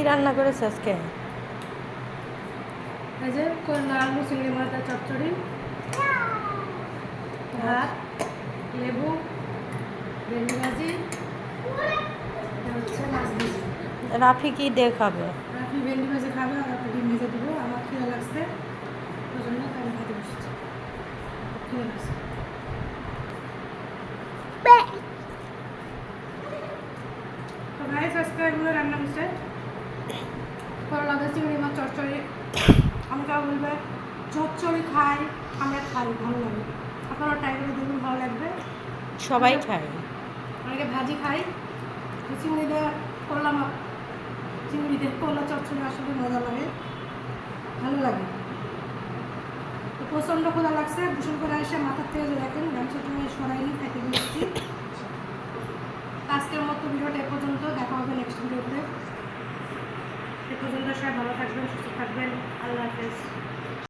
রান্না করেছ আজকে? এই যে করলা আলু চিংড়ি মাথা চচ্চড়ি, ভাত, লেবু, ভেন্ডি ভাজি, হচ্ছে মাছ ভাজি। রাফি কি দিয়ে খাবে? রাফি ভেন্ডি ভাজি খাবে আর আপনি ডিম ভেজে দেবো। আমার খিদে লাগছে, ওই জন্য আমি খেতে বসেছি। খিদে লাগছে। তো গাইস আজকে এগুলো রান্না হচ্ছে করলা দিয়ে চিংড়ি মাছ চচ্চড়ি। আমাকে বলবে চচ্চড়ি খাই, আমরা খাই, ভালো লাগে। আপনারা ট্রাই করে দেখুন, ভালো লাগবে। সবাই খায়। অনেকে ভাজি খাই, চিংড়ি দিয়ে করলাম, চিংড়ি দিয়ে করলা চচ্চড়ি আসলে মজা লাগে, ভালো লাগে। তো প্রচণ্ড ক্ষুধা লাগছে, গোসল করে এসে মাথার থেকে যে দেখেন গামছাটা সরাইনি, খাইতে দিচ্ছি। আজকের মতো ভিডিওটা এ পর্যন্ত, দেখা হবে নেক্সট ভিডিওতে। এ পর্যন্ত সবাই ভালো থাকবেন, সুস্থ থাকবেন, আল্লাহ হাফেজ।